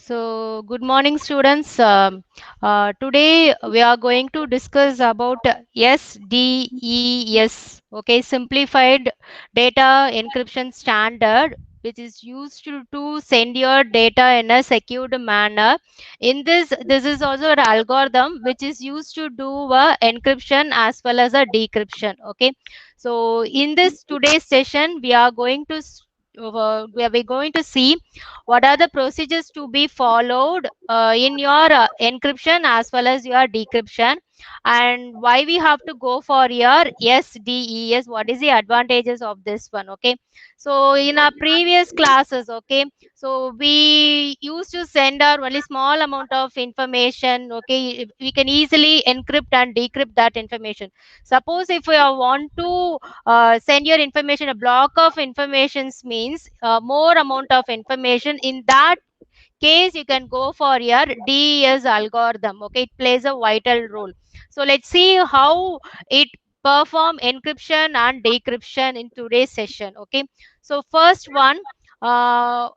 So, good morning, students. Today we are going to discuss about SDES, okay, Simplified Data Encryption Standard, which is used to send your data in a secured manner. This is also an algorithm which is used to do encryption as well as a decryption. Okay, so in this today's session, we are going to see what are the procedures to be followed in your encryption as well as your decryption, and why we have to go for your SDES, what is the advantages of this one. Okay, so in our previous classes, okay, so we used to send our only small amount of information. Okay, we can easily encrypt and decrypt that information. Suppose if we want to send your information, a block of informations means more amount of information. In that case, you can go for your DES algorithm. Okay, it plays a vital role. So let's see how it perform encryption and decryption in today's session. Okay, so uh,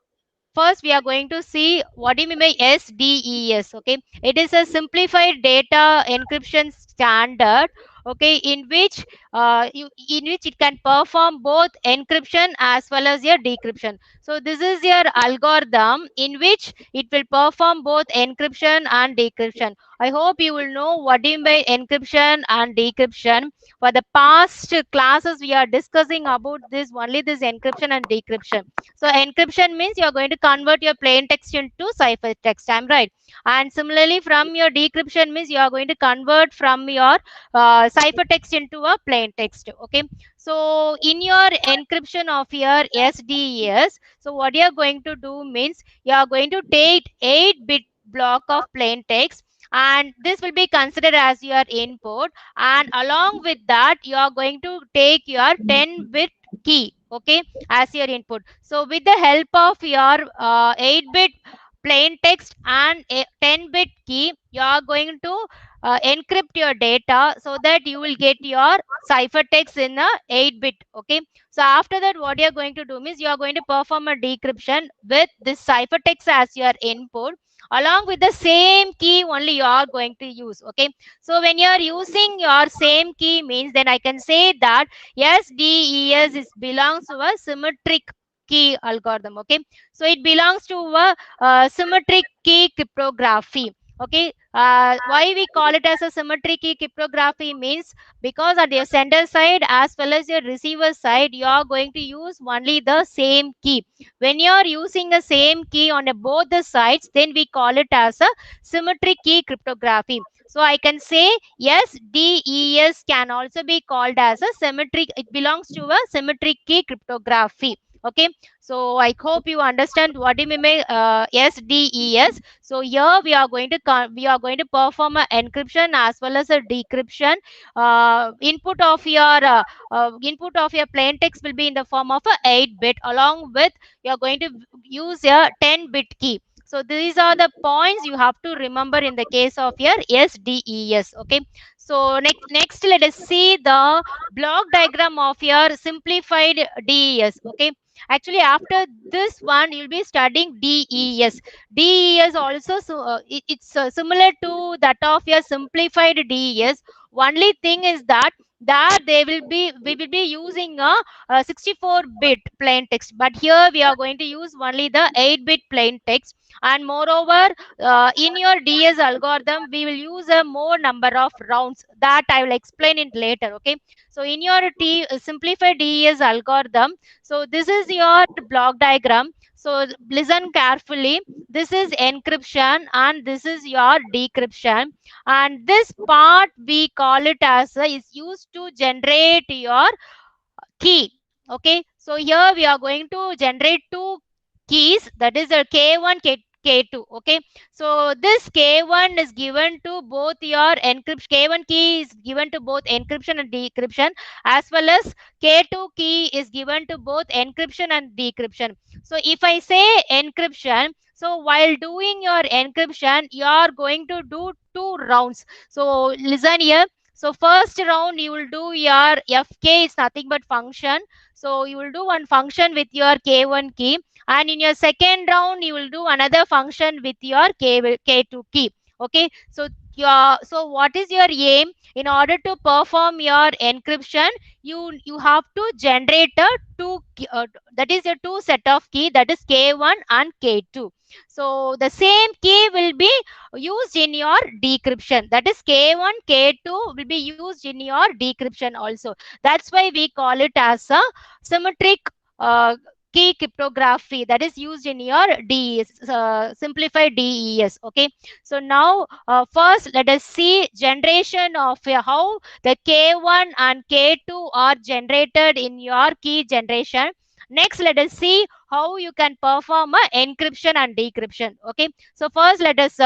first we are going to see what do you mean by SDES. Okay, it is a simplified data encryption standard. Okay, in which it can perform both encryption as well as your decryption. So this is your algorithm in which it will perform both encryption and decryption. I hope you will know what do you mean by encryption and decryption. For the past classes, we are discussing about this only this encryption and decryption. So encryption means you are going to convert your plain text into ciphertext. I'm right. And similarly, from your decryption means you are going to convert from your ciphertext into a plain text. Okay. So in your encryption of your SDES, so what you are going to do means you are going to take 8-bit block of plain text, and this will be considered as your input, and along with that you are going to take your 10-bit key, okay, as your input. So with the help of your 8-bit plain text and a 10-bit key, you are going to encrypt your data so that you will get your ciphertext in a 8-bit. Okay, so after that what you are going to do is you are going to perform a decryption with this ciphertext as your input, along with the same key only you are going to use. Okay, so when you are using your same key means, then I can say that SDES is belongs to a symmetric key algorithm. Okay, so it belongs to a symmetric key cryptography. Okay, why we call it as a symmetric key cryptography means because at your sender side as well as your receiver side, you are going to use only the same key. When you are using the same key on both the sides, then we call it as a symmetric key cryptography. So I can say SDES can also be called as a symmetric. It belongs to a symmetric key cryptography. Okay, so I hope you understand what do you mean by SDES. So here we are going to perform a encryption as well as a decryption. Input of your plain text will be in the form of a 8-bit, along with you are going to use a 10-bit key. So these are the points you have to remember in the case of your SDES. Okay, so next let us see the block diagram of your simplified DES. Okay, actually after this one you'll be studying DES. DES also, it's similar to that of your simplified DES. Only thing is that we will be using a 64-bit plain text, but here we are going to use only the 8-bit plain text. And moreover, in your DS algorithm we will use a more number of rounds, that I will explain it later. Okay, so in your simplified DES algorithm, so this is your block diagram. So listen carefully. This is encryption and this is your decryption. And this part we call it as is used to generate your key. Okay, so here we are going to generate two keys, that is a K1 K2. Okay, so this K1 is given to both your encryption. K1 key is given to both encryption and decryption, as well as K2 key is given to both encryption and decryption. So if I say encryption, so while doing your encryption you are going to do two rounds. So listen here. So first round you will do your fk, it's nothing but function. So you will do one function with your k1 key, and in your second round you will do another function with your k2 key. Okay, so so what is your aim? In order to perform your encryption, you have to generate a that is a two set of key, that is k1 and k2. So the same key will be used in your decryption, that is k1 k2 will be used in your decryption also. That's why we call it as a symmetric uh, key cryptography, that is used in your DES, simplified DES. Okay, so now first let us see generation of how the k1 and k2 are generated in your key generation. Next, let us see how you can perform a encryption and decryption. Okay, so first let us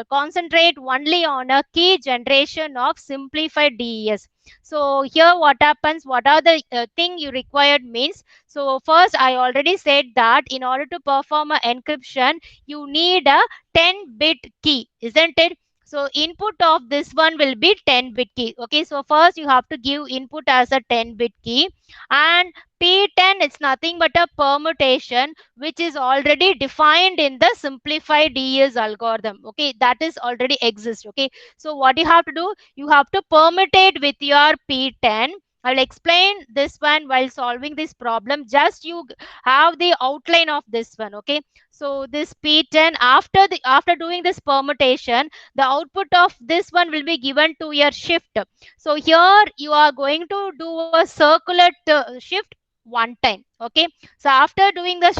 concentrate only on a key generation of simplified DES. So here what happens, what are the thing you required means, so first I already said that in order to perform a encryption, you need a 10-bit key, isn't it? So input of this one will be 10-bit key. Okay, so first you have to give input as a 10-bit key, and P10 is nothing but a permutation which is already defined in the simplified DES algorithm. Okay, that is already exists. Okay, so what you have to do, you have to permutate with your P10. I'll explain this one while solving this problem. Just you have the outline of this one. Okay, so this P10, after doing this permutation, the output of this one will be given to your shift. So here you are going to do a circular shift one time. Okay, so after doing the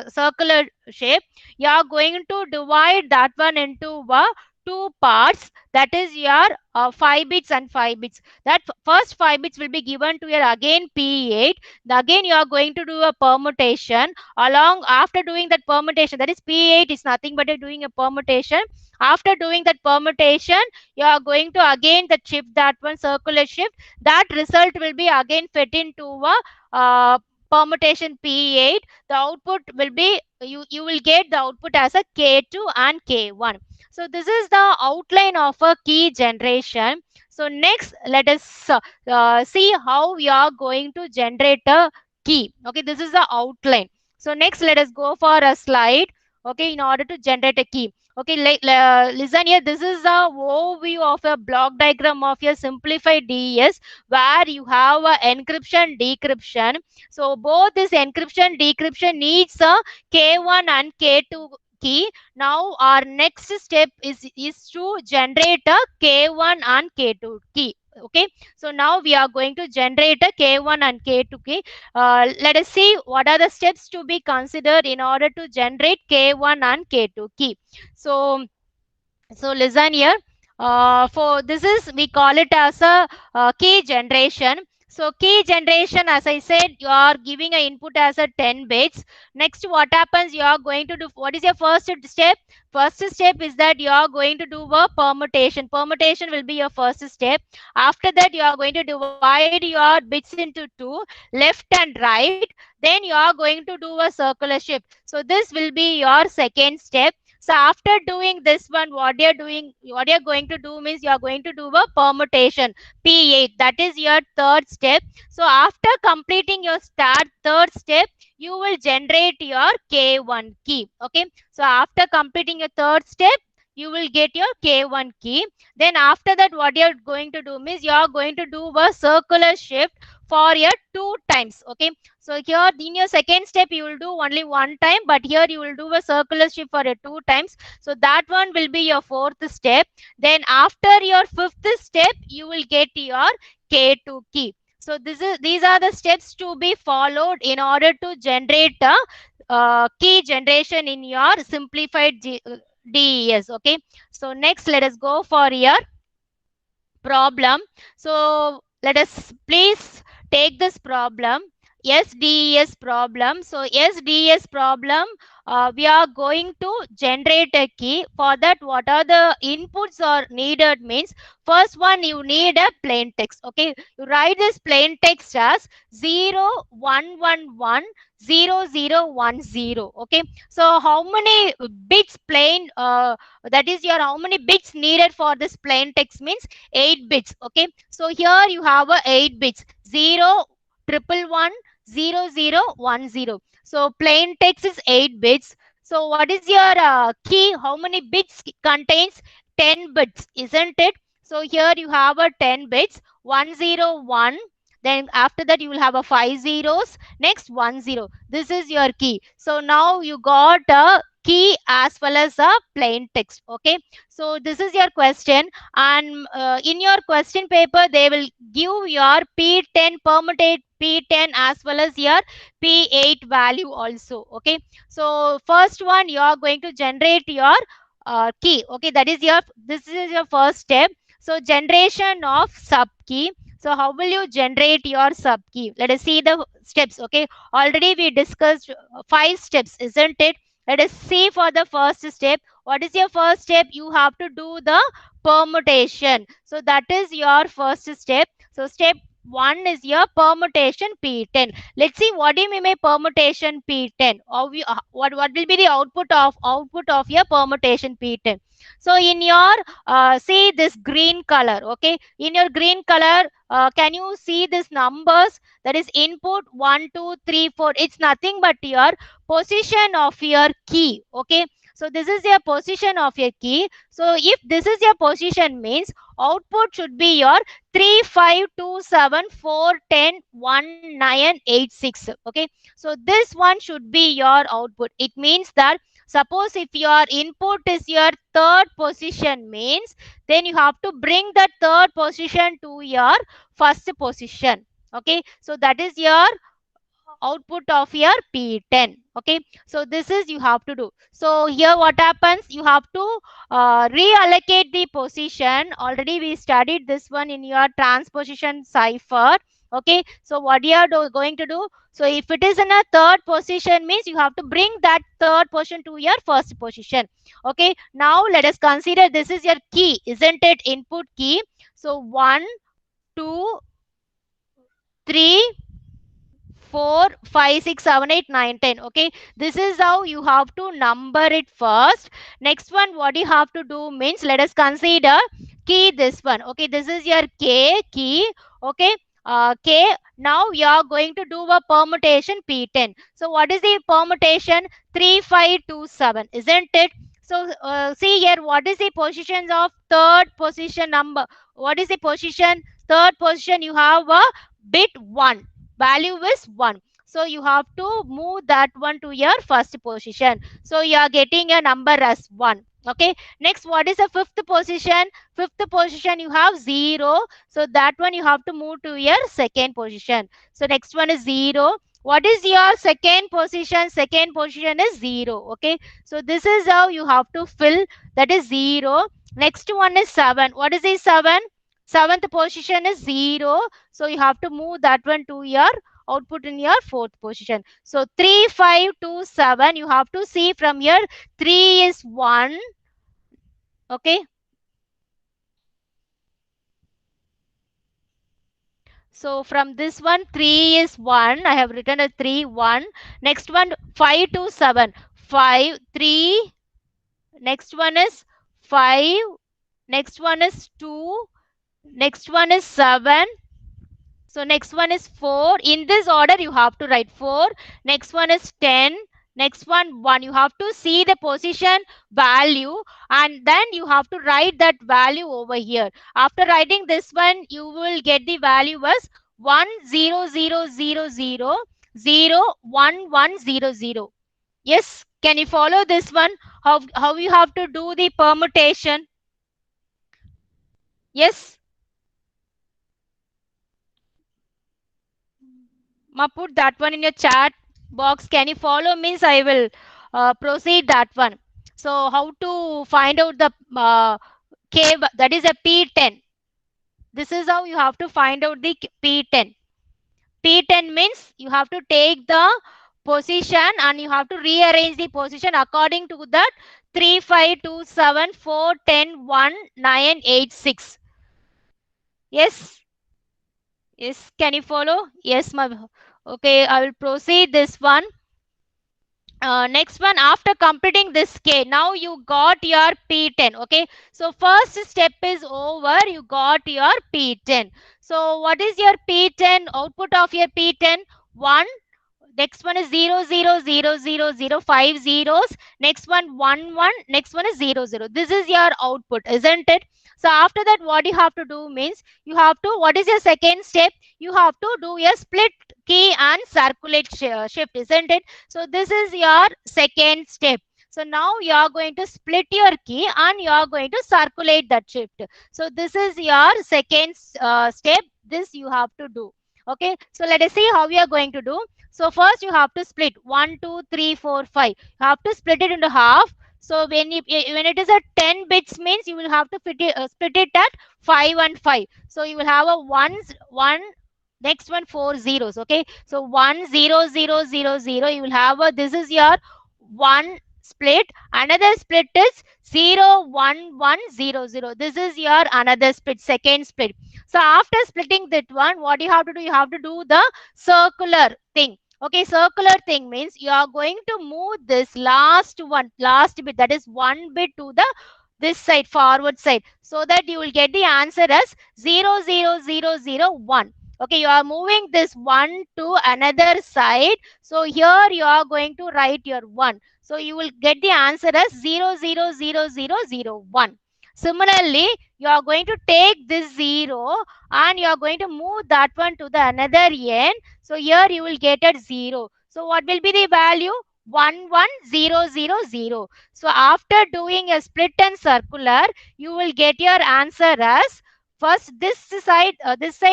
circular shape, you are going to divide that one into two parts, that is your 5 bits and 5 bits. That first 5 bits will be given to your again P8. Again you are going to do a permutation along. After doing that permutation, that is P8 is nothing but doing a permutation. After doing that permutation, you are going to again the shift, that one circular shift. That result will be again fed into a permutation P8. The output will be, you will get the output as a K2 and K1. So this is the outline of a key generation. So next let us see how we are going to generate a key. Okay, this is the outline. So next let us go for a slide. Okay, in order to generate a key. Okay, listen here. This is a overview of a block diagram of your simplified DES, where you have a encryption, decryption. So both this encryption, decryption needs a K1 and K2 key. Now our next step is to generate a K1 and K2 key. Okay, so now we are going to generate a K1 and K2 key. Let us see what are the steps to be considered in order to generate K1 and K2 key. So listen here. For this is, we call it as a key generation. So key generation, as I said, you are giving an input as a 10 bits. Next, what happens, you are going to do, what is your first step? First step is that you are going to do a permutation. Permutation will be your first step. After that, you are going to divide your bits into two, left and right. Then you are going to do a circular shift. So this will be your second step. So after doing this one, what you're going to do means you are going to do a permutation P8. That is your third step. So after completing your third step, you will generate your K1 key. Okay. So after completing your third step, you will get your K1 key. Then after that, what you're going to do means you are going to do a circular shift for your 2 times. Okay. So here in your second step, you will do only 1 time, but here you will do a circular shift for a 2 times. So that one will be your fourth step. Then after your fifth step, you will get your K2 key. So these are the steps to be followed in order to generate a key generation in your simplified DES. Okay. So next, let us go for your problem. So let us please take this problem, SDES problem. So SDES problem, we are going to generate a key. For that, what are the inputs are needed means, first one, you need a plain text. Okay, you write this plain text as 0111 0010. Okay, so how many bits plain that is your how many bits needed for this plain text means 8 bits. Okay, so here you have a 8 bits 0 triple 1 0010. So plain text is 8 bits. So what is your key? How many bits contains 10 bits, isn't it? So here you have a 10 bits 101. Then after that you will have a 5 zeros. Next 10. This is your key. So now you got a key as well as a plain text. Okay. So this is your question, and in your question paper they will give your P10 permutate P10 as well as your P8 value also. Okay. So first one you are going to generate your key. Okay, that is your this is your first step. So generation of sub key. So how will you generate your sub key? Let us see the steps. Okay, already we discussed 5 steps, isn't it? Let us see for the first step. What is your first step? You have to do the permutation. So that is your first step. So step 1 is your permutation P10. Let's see what do you mean by permutation P10. Or what will be the output of your permutation P10? So in your see this green color. Okay, in your green color, can you see this numbers? That is input 1 2 3 4. It's nothing but your position of your key. Okay, so this is your position of your key. So if this is your position means output should be your 3 5 2 7 4 10 1 9 8 6. Okay, so this one should be your output. It means that suppose if your input is your third position means then you have to bring the third position to your first position. Okay, so that is your output of your P10. Okay, so this is you have to do. So here what happens, you have to reallocate the position. Already we studied this one in your transposition cipher. Okay, so what you are going to do, so if it is in a third position means you have to bring that third position to your first position. Okay, now let us consider this is your key, isn't it? Input key. So 1 2 3 4 5 6 7 8 9 10. Okay, this is how you have to number it first. Next one what you have to do means let us consider key this one. Okay, this is your k key. Okay, k. Now you are going to do a permutation P10. So what is the permutation? 3 5 2 7, isn't it? So see here, what is the positions of third position number? What is the position? Third position you have a bit 1, value is 1. So you have to move that one to your first position. So you are getting a number as 1. Okay, next what is the fifth position? Fifth position you have 0. So that one you have to move to your second position. So next one is 0. What is your second position? Second position is 0. Okay, so this is how you have to fill, that is 0. Next one is 7. What is the 7? Seventh position is 0. So you have to move that one to your output in your fourth position. So 3 5 2 7, you have to see from here 3 is 1. Okay, so from this one 3 is 1. I have written a 3 1. Next one 5 2 7 5 3. Next one is 5. Next one is 2. Next one is 7. So next one is 4. In this order you have to write 4. Next one is 10. Next one 1. You have to see the position value and then you have to write that value over here. After writing this one, you will get the value as 1 0 0 0 0 0 1 1 0 0. Yes, can you follow this one? How you have to do the permutation? Yes. Ma, put that one in your chat box. Can you follow? Means I will proceed that one. So how to find out the K, that is a P10. This is how you have to find out the P10. P10 means you have to take the position and you have to rearrange the position according to that 3 5 2 7 4 10 1 9 8 6. Yes. Yes, can you follow? Yes, ma. Okay, I will proceed this one. Next one, after completing this K, now you got your P10. Okay, so first step is over, you got your P10. So what is your P10 output of your P10? 1. Next one is 0 0 0 0 0, 5 zeros. Next one 1 1. Next one is 0 0. This is your output, isn't it? So after that, what you have to do means, you have to, what is your second step? You have to do a split key and circulate shift, isn't it? So this is your second step. So now you are going to split your key and you are going to circulate that shift. So this is your second step. This you have to do. Okay, so let us see how we are going to do. So first you have to split 1, 2, 3, 4, 5. You have to split it into half. So when it is at 10 bits means you will have to split it at 5 and 5. So you will have a one, next one 4 zeros. Okay, so 1 0 0 0 0. You will have a, this is your one split. Another split is 0 1 1 0 0. This is your another split, second split. So after splitting that one, what you have to do? You have to do the circular thing. Okay, circular thing means you are going to move this last one, last bit, that is one bit to the this side, forward side, so that you will get the answer as 0 0 0 0 1. Okay, you are moving this one to another side. So here you are going to write your 1. So you will get the answer as 0 0 0 0 0 1. Similarly, you are going to take this 0 and you are going to move that one to the another end. So here you will get at 0. So what will be the value? 1 1 0 0 0. So after doing a split and circular, you will get your answer as, first this side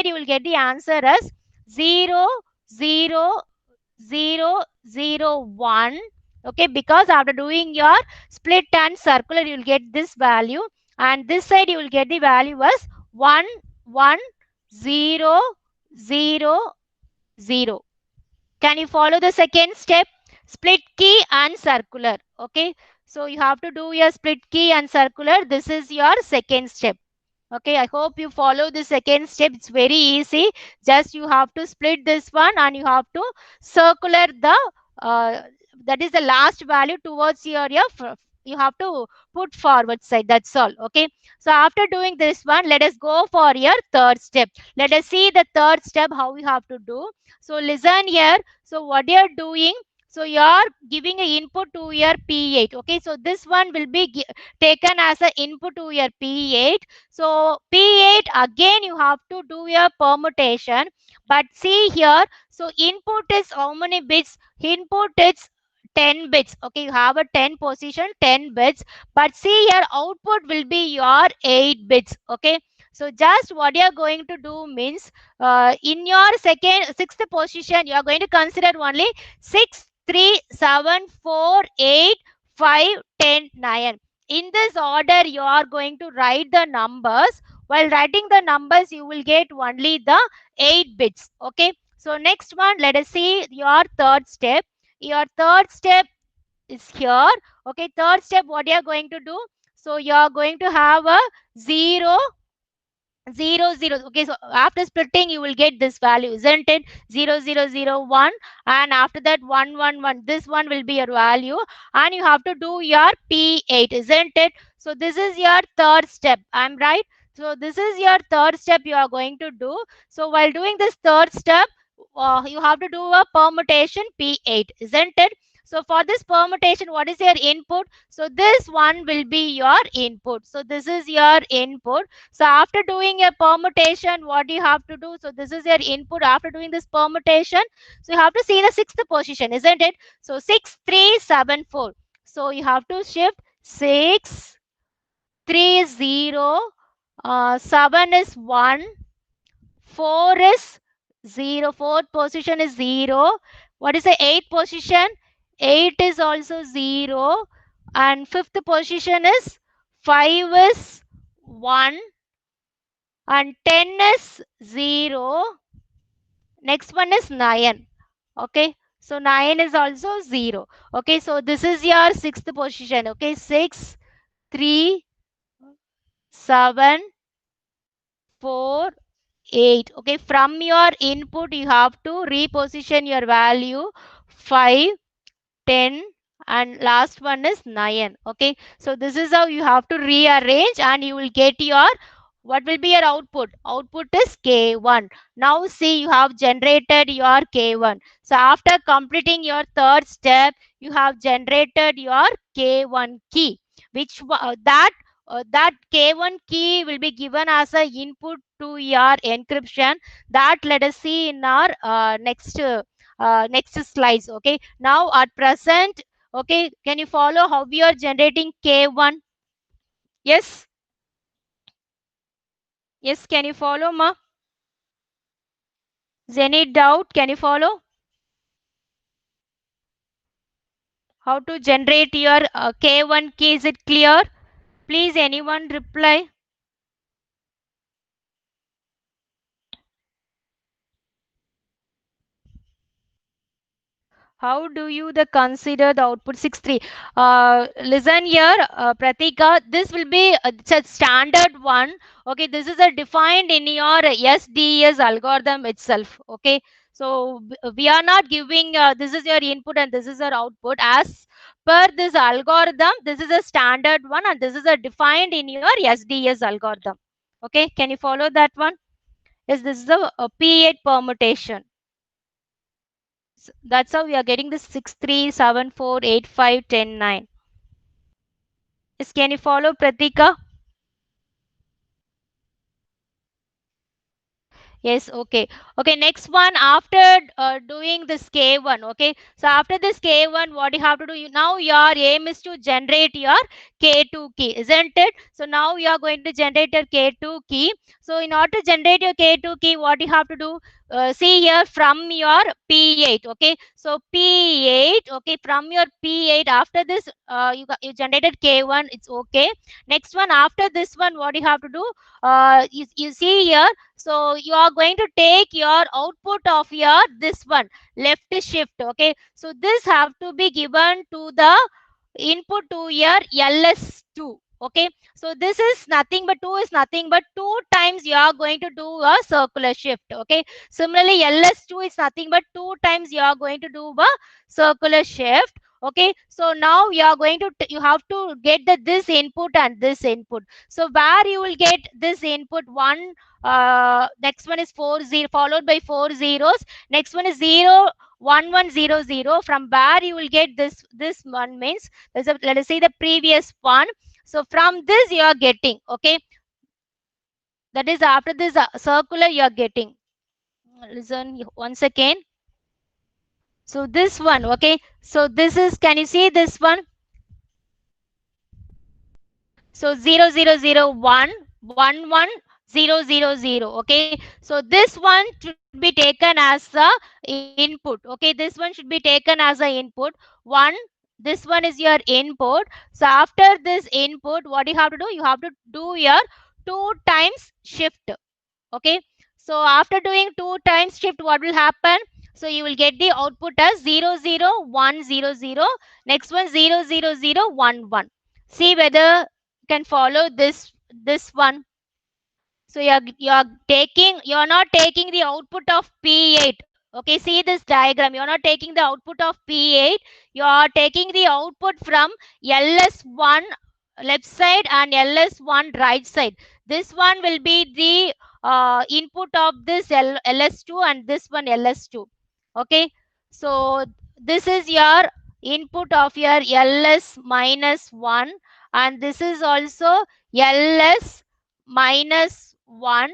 you will get the answer as 0 0 0 0 1. Okay, because after doing your split and circular, you will get this value, and this side you will get the value as 1 1 0 0 0. Can you follow the second step? Split key and circular. Okay, so you have to do your split key and circular. This is your second step. Okay, I hope you follow the second step. It's very easy. Just you have to split this one and you have to circular the uh, that is the last value towards you have to put forward side. That's all. Okay, so after doing this one, let us go for your third step. Let us see the third step how we have to do. So listen here. So what you are doing, so you are giving an input to your P8. Okay, so this one will be taken as an input to your P8. So P8 again you have to do your permutation. But see here, so input is how many bits? Input is 10 bits. Okay, you have a 10 position, 10 bits. But see here, output will be your 8 bits. Okay, so just what you are going to do means, in your sixth position, you are going to consider only 6, 3, 7, 4, 8, 5, 10, 9. In this order you are going to write the numbers. While writing the numbers, you will get only the 8 bits. Okay, so next one, let us see your third step. Your third step is here. Okay, third step, what you are going to do? So you are going to have a 0 0 0. Okay, so after splitting you will get this value, isn't it? 0 0 0 1, and after that 1 1 1. This one will be your value, and you have to do your P8, isn't it? So this is your third step. I'm right. So this is your third step you are going to do. So while doing this third step, you have to do a permutation P8, isn't it? So for this permutation, what is your input? So this one will be your input. So this is your input. So after doing a permutation, what do you have to do? So this is your input after doing this permutation. So you have to see the sixth position, isn't it? So 6, 3, 7, 4. So you have to shift 6, 3 is 0, 7 is 1, 4 is 0, fourth position is 0. What is the eighth position? 8 is also 0. And fifth position is 5 is 1. And 10 is 0. Next one is 9. Okay, so 9 is also 0. Okay, so this is your sixth position. Okay, 6, 3, 7, 4, 8. Okay, from your input you have to reposition your value 5, 10, and last one is 9. Okay, so this is how you have to rearrange and you will get your, what will be your output? Output is K1. Now see, you have generated your K1. So after completing your third step, you have generated your K1 key, which that K1 key will be given as a input to your encryption. That let us see in our next slides. Okay, now at present, okay, can you follow how we are generating K1? Yes, yes, can you follow, ma? Is any doubt? Can you follow how to generate your K1 key? Is it clear? Please, anyone reply. How do you the consider the output 63? Listen here, Pratika. This will be it's a standard one. Okay, this is a defined in your SDS algorithm itself. Okay, so we are not giving this is your input and this is your output. As per this algorithm, this is a standard one and this is a defined in your SDS algorithm. Okay, can you follow that one? Yes, this is a P8 permutation. That's how we are getting this 637485109. Yes, can you follow, Pratika? Yes, okay. Okay, next one after doing this K1. Okay, so after this K1, what you have to do, now your aim is to generate your K2 key, isn't it? So now you are going to generate your K2 key. So in order to generate your K2 key, what you have to do, see here from your P8. Okay, so P8, okay, from your P8, after this, you generated K1, it's okay. Next one, after this one, what you have to do, you see here, so you are going to take your output of your this one left shift. Okay, so this have to be given to the input to your ls2. Okay, so this is nothing but 2 is nothing but 2 times you are going to do a circular shift. Okay, similarly ls2 is nothing but 2 times you are going to do a circular shift. Okay, so now you are going to you have to get the this input and this input. So where you will get this input, one next one is 40 followed by 4 zeros, next one is 0 1100. From where you will get this one means let us say the previous one. So from this you are getting, okay, that is after this circular you are getting. Listen once again. So this one, okay, so this is, can you see this one? So 0 0 0 1 1 1 0 0 0. Okay, so this one should be taken as the input. Okay, this one should be taken as a input. One, this one is your input. So after this input, what you have to do, you have to do your 2 times shift. Okay, so after doing 2 times shift, what will happen? So you will get the output as 0 0 1 0 0. Next one 0 0 0 1 1. See whether you can follow this one. So you're not taking the output of P8. Okay, see this diagram. You're not taking the output of P8. You are taking the output from LS1 left side and LS1 right side. This one will be the input of this LS2 and this one LS2. Okay, so this is your input of your LS minus 1 and this is also LS minus 1,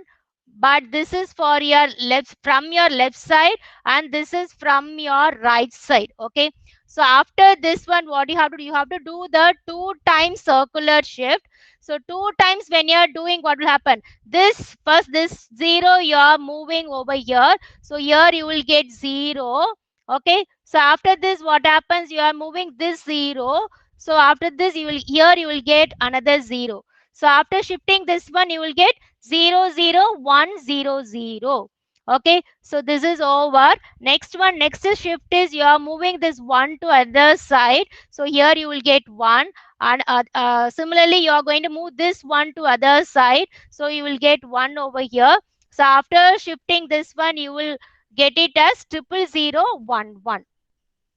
but this is for your left, from your left side, and this is from your right side. Okay, so after this one, what you have to do, you have to do the 2 times circular shift. So 2 times when you are doing, what will happen, this first this 0 you are moving over here, so here you will get 0. Okay, so after this what happens, you are moving this 0, so after this you will, here you will get another 0. So after shifting this one, you will get 0 0 1 0 0. Okay, so this is over. Next one, next shift is you are moving this 1 to other side. So here you will get 1. And similarly, you are going to move this 1 to other side. So you will get 1 over here. So after shifting this one, you will get it as 00011.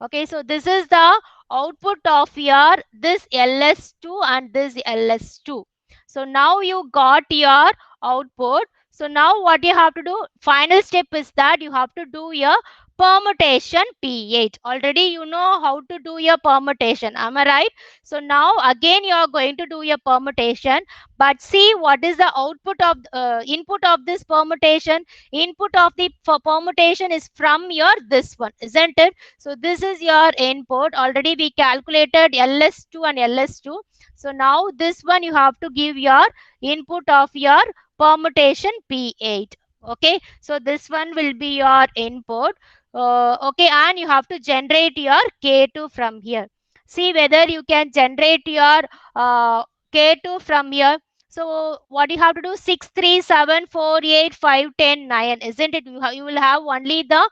Okay, so this is the output of your this LS2 and this LS2. So now you got your output. So now what you have to do, final step is that you have to do your permutation P8. Already you know how to do your permutation. Am I right? So now again you are going to do your permutation, but see what is the output of input of this permutation. Input of the for permutation is from your this one, isn't it? So this is your input. Already we calculated LS2 and LS2. So now this one you have to give your input of your permutation P8. Okay. So this one will be your input. Okay. And you have to generate your K2 from here. See whether you can generate your K2 from here. So what you have to do, 6, 3, 7, 4, 8, 5, 10, 9, isn't it? You will have only the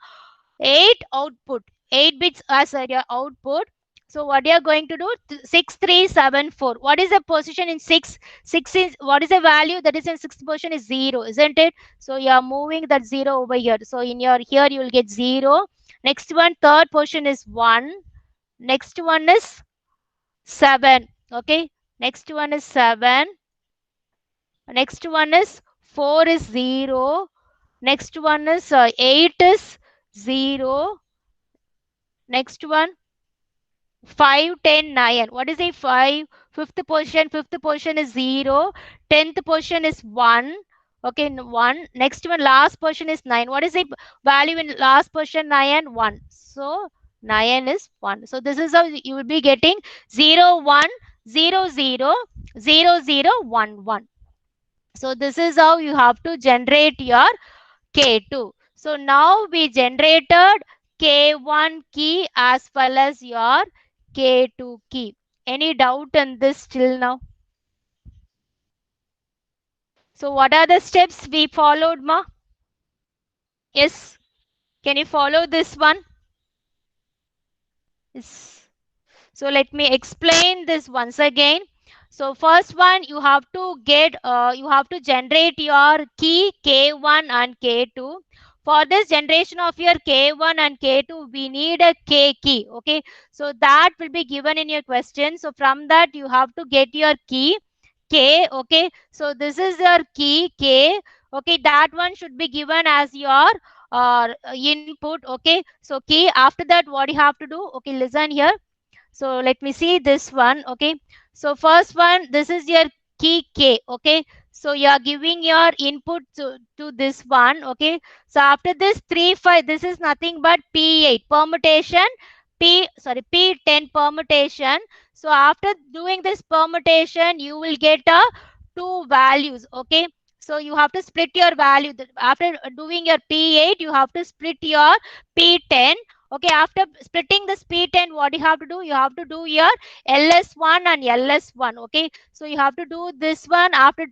8 output, 8 bits as your output. So what you are going to do, 6374, what is the position in 6? 6 is, what is the value that is in 6th position is 0, isn't it? So you are moving that 0 over here. So in your here you will get 0. Next one, third position is 1. Next one is 7. Okay, next one is 7. Next one is 4 is 0. Next one is 8 is 0. Next one, 5, 10, 9. What is a 5? Fifth position. Fifth position is 0. 10th position is 1. Okay, 1. Next one, last position is 9. What is the value in last position? 9, 1. So 9 is 1. So this is how you will be getting 0, 1, 0, 0, 0, 0, 1, 1. So this is how you have to generate your K2. So now we generated K1 key as well as your K2 key. Any doubt in this till now? So what are the steps we followed, ma? Yes. Can you follow this one? Yes. So let me explain this once again. So first one, you have to you have to generate your key K1 and K2. For this generation of your K1 and K2, we need a K key. Okay. So that will be given in your question. So from that, you have to get your key K. Okay. So this is your key K. Okay. That one should be given as your input. Okay. So key, after that, what you have to do? Okay. Listen here. So let me see this one. Okay. So first one, this is your key K. Okay. So you are giving your input to this one. Okay. So after this 3, 5, this is nothing but P8 permutation. P10 permutation. So after doing this permutation, you will get a two values. Okay. So you have to split your value. After doing your P8, you have to split your P10. Okay, after splitting the P10, what you have to do? You have to do your LS1 and LS1. Okay, so you have to do this one. After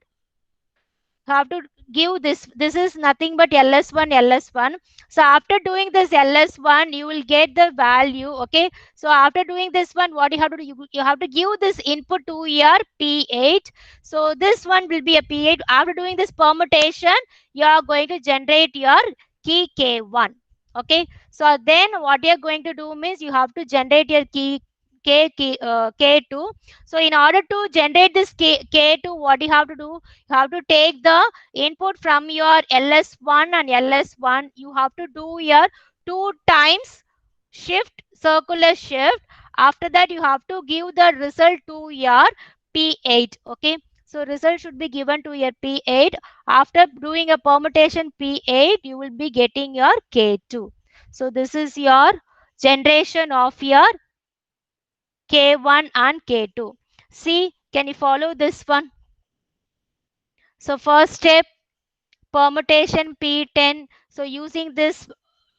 have to give this is nothing but ls1. So after doing this ls1, you will get the value. Okay, so after doing this one, what you have to do, you have to give this input to your P8. So this one will be a P8. After doing this permutation, you are going to generate your key K1. Okay, so then what you're going to do means you have to generate your key K2. So in order to generate this K2, what you have to do, you have to take the input from your ls1 and ls1. You have to do your 2 times shift, circular shift. After that, you have to give the result to your P8. Okay, so result should be given to your P8. After doing a permutation P8, you will be getting your K2. So this is your generation of your K1 and K2. See, can you follow this one? So first step, permutation P10. So using this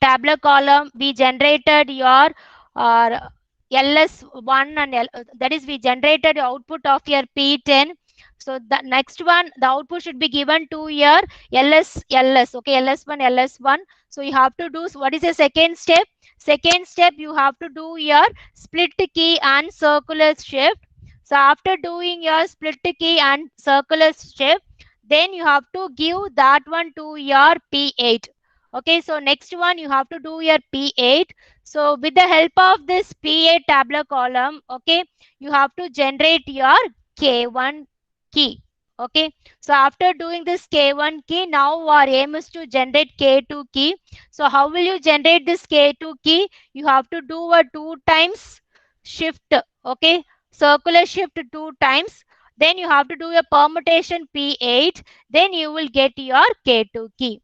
tabular column, we generated your LS1 and that is we generated the output of your P10. So the next one, the output should be given to your LS. Okay, LS1, LS1. So you have to do, what is the second step? Second step, you have to do your split key and circular shift. So after doing your split key and circular shift, then you have to give that one to your P8. Okay, so next one you have to do your P8. So with the help of this P8 tabular column, okay, you have to generate your K1 key. Okay, so after doing this K1 key, now our aim is to generate K2 key. So how will you generate this K2 key? You have to do a 2 times shift. Okay, circular shift 2 times, then you have to do a permutation P8, then you will get your K2 key.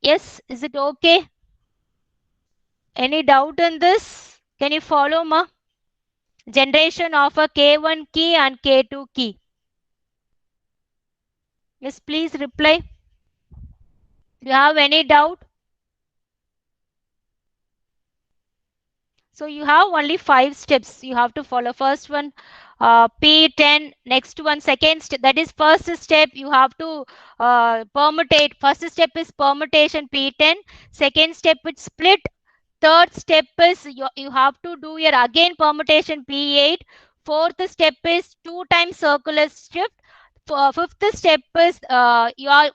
Yes, is it okay? Any doubt in this? Can you follow ma? Generation of a K1 key and K2 key. Yes, please reply. Do you have any doubt? So you have only 5 steps you have to follow. First one, P10. Next one, second step. That is first step. You have to permutate. First step is permutation P10. Second step is split. Third step is you have to do your again permutation P8. Fourth step is 2 times circular shift. Fifth step is your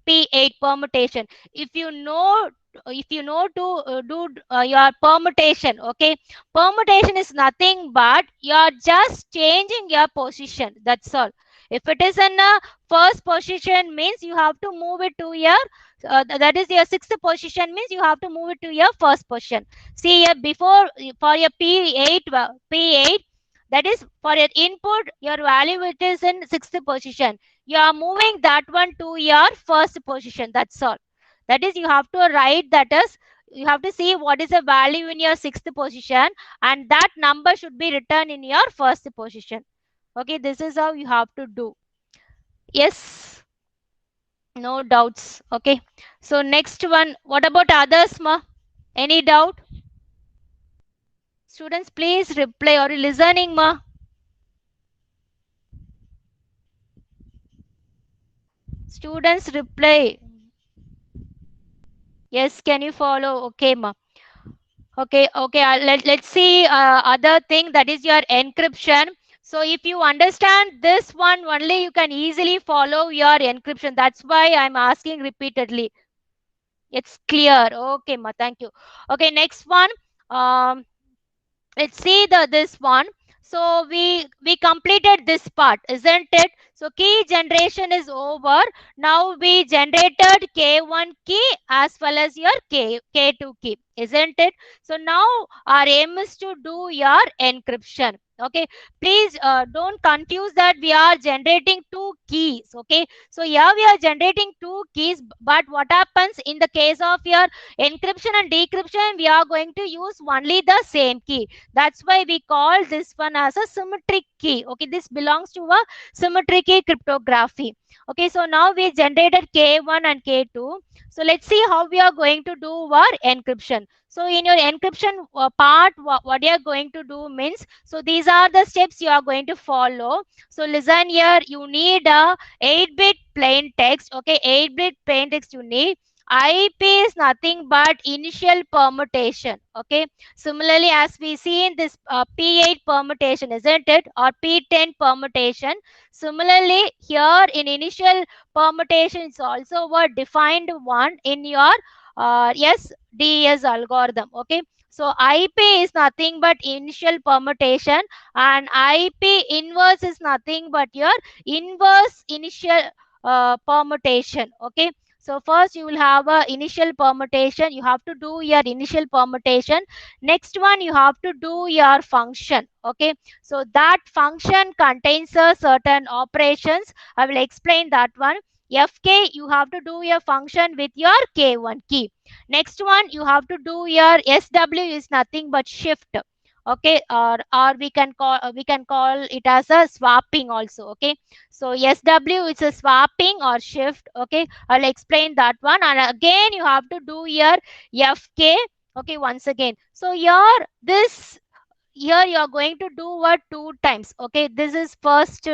P8 permutation. If you know, to do your permutation, okay, permutation is nothing but you're just changing your position, that's all. If it is in a first position, means you have to move it to your that is your sixth position, means you have to move it to your first position. See here, before, for your P8, that is for your input, your value it is in sixth position, you are moving that one to your first position, that's all. That is, you have to write, that is, you have to see what is the value in your sixth position, and that number should be written in your first position. Okay, this is how you have to do. Yes, no doubts. Okay, so next one, what about others ma? Any doubt? Students, please reply. Are you listening ma? Students, reply. Yes, can you follow? Okay ma. Okay, let's see other thing, that is your encryption. So if you understand this one only, you can easily follow your encryption. That's why I'm asking repeatedly. It's clear. Okay, ma, thank you. Okay, next one. Um, let's see this one. So we completed this part, isn't it? So key generation is over. Now we generated K1 key as well as your K2 key, isn't it? So now our aim is to do your encryption. Okay, please don't confuse that we are generating two keys. Okay, so here we are generating two keys, but what happens in the case of your encryption and decryption, we are going to use only the same key. That's why we call this one as a symmetric key. Okay, this belongs to a symmetric key cryptography. Okay, so now we generated K1 and K2. So let's see how we are going to do our encryption. So in your encryption part, what you are going to do means, so these are the steps you are going to follow. So listen here, you need a 8-bit plain text. Okay, 8-bit plain text you need. IP is nothing but initial permutation. Okay, similarly as we see in this P8 permutation, isn't it, or P10 permutation, similarly here in initial permutation is also a defined one in your SDES algorithm. Okay, so IP is nothing but initial permutation, and IP inverse is nothing but your inverse initial permutation. Okay, so first you will have a initial permutation. You have to do your initial permutation. Next one, you have to do your function. Okay, so that function contains a certain operations. I will explain that one. FK, you have to do your function with your K1 key. Next one, you have to do your SW is nothing but shift. Okay, or we can call it as a swapping also. Okay, so SW is a swapping or shift. Okay, I'll explain that one. And again, you have to do your FK. Okay, once again. So here you are going to do what two times. Okay, this is first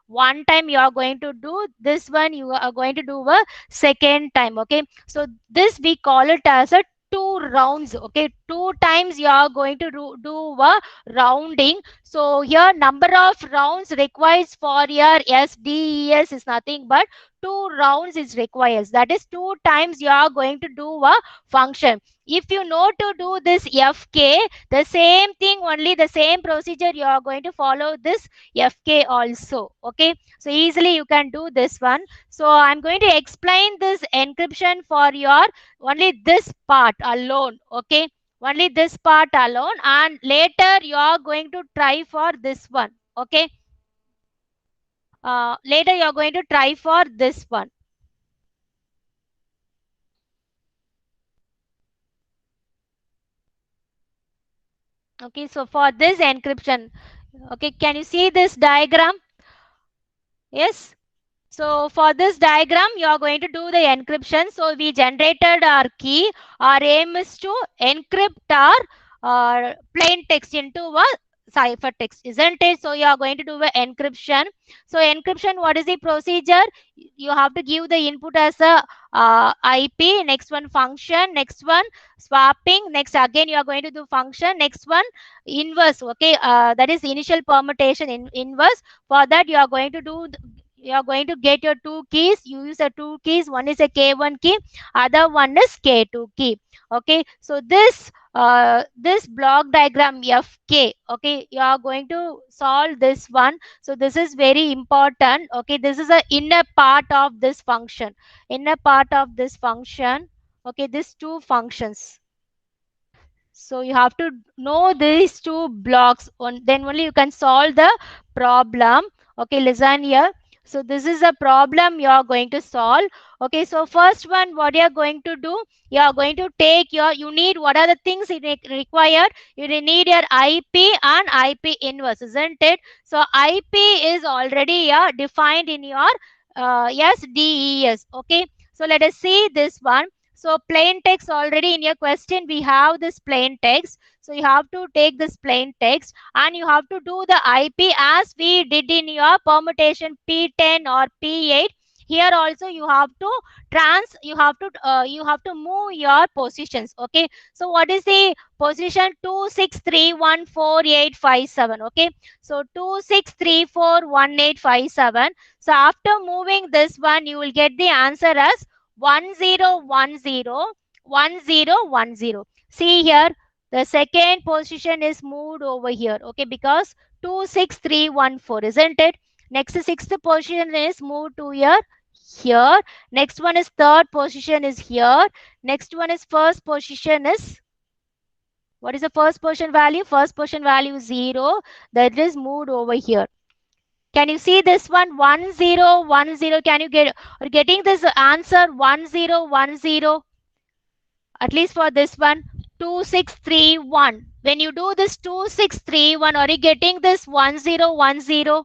one time you are going to do this one. You are going to do a second time. Okay, so this we call it as a two rounds. Okay, two times you are going to do a rounding. So here number of rounds requires for your SDES is nothing but 2 rounds is required. That is 2 times you are going to do a function. If you know to do this fk, the same thing, only the same procedure you are going to follow this fk also. Okay, so easily you can do this one. So I'm going to explain this encryption for your only this part alone. Okay, only this part alone, and later you are going to try for this one. Okay, later you are going to try for this one. Okay, so for this encryption, okay, can you see this diagram? Yes. So for this diagram, you are going to do the encryption. So we generated our key. Our aim is to encrypt our plain text into a ciphertext, isn't it? So you are going to do the encryption. So encryption, what is the procedure? You have to give the input as a IP. Next one function. Next one swapping. Next again you are going to do function. Next one inverse. Okay, that is initial permutation in inverse. For that you are going to do you are going to get your two keys. You use the two keys. One is a k1 key, other one is k2 key. Okay, so this block diagram fk, okay, you are going to solve this one. So this is very important. Okay, this is a inner part of this function. Inner part of this function. Okay, these two functions. So you have to know these two blocks, then only you can solve the problem. Okay, listen here. So this is a problem you are going to solve. Okay, so first one, what you are going to do, you are going to take your, you need, what are the things required? You need your IP and IP inverse, isn't it? So IP is already defined in your SDES. Okay, so let us see this one. So plain text, already in your question we have this plain text. So you have to take this plain text and you have to do the IP as we did in your permutation P10 or P8. Here also you have to you have to move your positions. Okay, so what is the position? 2631485 okay, so 2634185. So after moving this one, you will get the answer as 1010 1010. See here, the second position is moved over here. Okay, because 26314, isn't it? Next sixth position is moved to here. Next one is third position is here. Next one is first position is, what is the first position value? First position value is 0. That is moved over here. Can you see this one? 1010. Can you getting this answer? 1010. At least for this one, 2631. When you do this 2631, are you getting this 1010?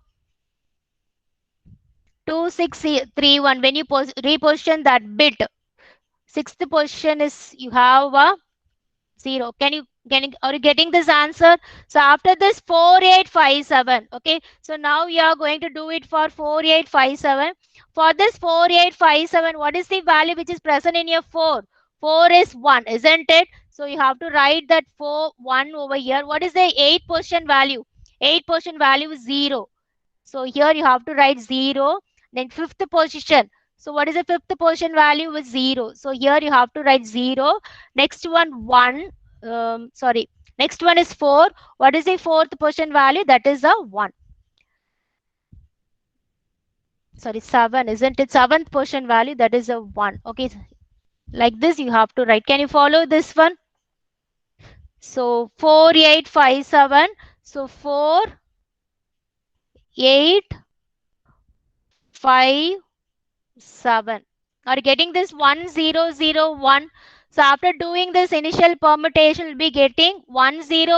2631. When you reposition that bit, sixth position is you have a 0. Are you getting this answer? So after this 4857. Okay, so now you are going to do it for 4857. For this 4857, what is the value which is present in your 4? 4 is 1, isn't it? So you have to write that 1 over here. What is the 8 position value? 8 position value is 0. So here you have to write 0. Then fifth position. So what is the fifth position value? Is 0. So here you have to write 0. Next one 1. Sorry. Next one is 4. What is the fourth position value? That is a 1. Sorry, 7. Isn't it? Seventh position value, that is a 1. Okay. Like this you have to write. Can you follow this one? So 4857. So 4, 8, 5, 7. Are you getting this 1001? So after doing this initial permutation, you'll be getting 1010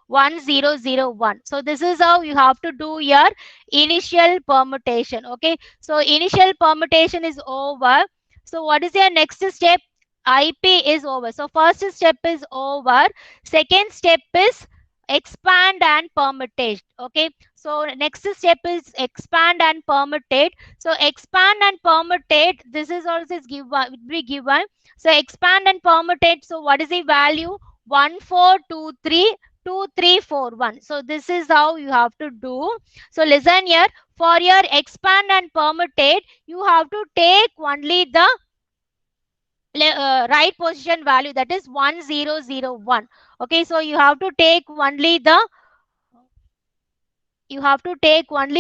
1001. So this is how you have to do your initial permutation. Okay, so initial permutation is over. So what is your next step? IP is over. So first step is over. Second step is expand and permutate. Okay, so next step is expand and permutate. So expand and permutate, this is also given. So expand and permutate, so what is the value? 1423 2341. So this is how you have to do. So listen here. For your expand and permutate, you have to take only the right position value, that is 1001. Okay, so you have to take only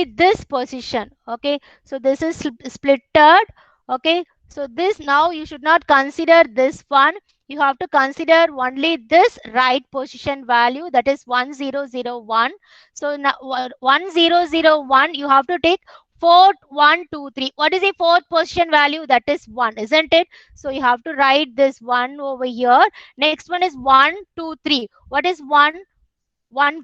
this position. Okay, so this is splitted. Okay, so this, now you should not consider this one. You have to consider only this right position value, that is 1001. So now 1001, you have to take fourth 123. What is the fourth position value? That is 1, isn't it? So you have to write this 1 over here. Next one is 123. What is 1?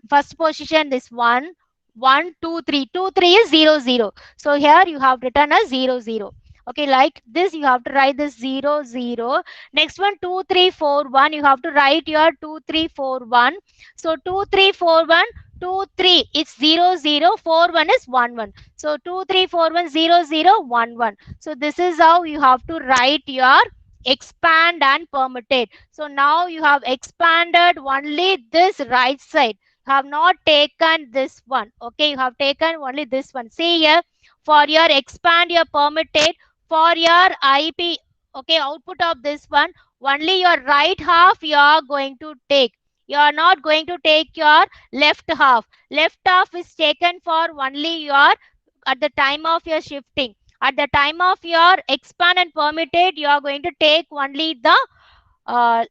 First position, this 1, 1 2 3. 2 3 is 0 0. So here you have written a 0 0. Okay, like this you have to write this 0 0. Next one 2 3 4 1. You have to write your 2 3 4 1. So 2 3 4 1, 2 3 it's 0 0, 4 1 is 1 1. So 2 3 4 1 0 0 1 1. So this is how you have to write your expand and permutate. So now you have expanded only this right side, have not taken this one. Okay, you have taken only this one. See here, for your expand, your permutate, for your IP, okay, output of this one, only your right half you are going to take. You are not going to take your left half. Left half is taken for only your, at the time of your shifting. At the time of your expand and permutate, you are going to take only the uh,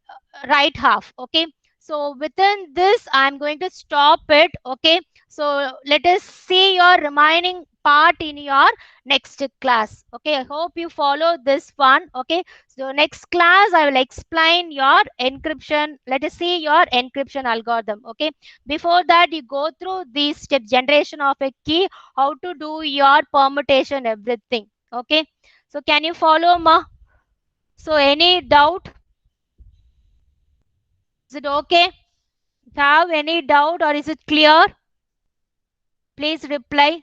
right half. Okay, so within this I'm going to stop it. Okay, so let us see your remaining part in your next class. Okay, I hope you follow this one. Okay, so next class I will explain your encryption. Let us see your encryption algorithm. Okay, before that you go through these steps: generation of a key, how to do your permutation, everything. Okay, so can you follow, ma? So any doubt? Is it okay? Have any doubt or is it clear? Please reply.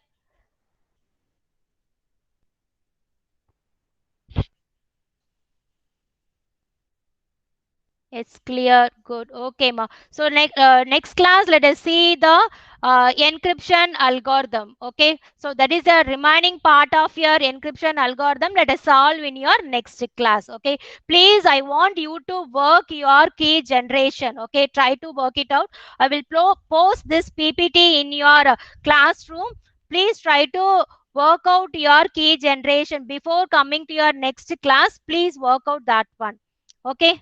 It's clear. Good. Okay, ma. So next class, let us see the encryption algorithm. Okay. So that is the remaining part of your encryption algorithm. Let us solve in your next class. Okay. Please, I want you to work your key generation. Okay. Try to work it out. I will post this PPT in your classroom. Please try to work out your key generation before coming to your next class. Please work out that one. Okay.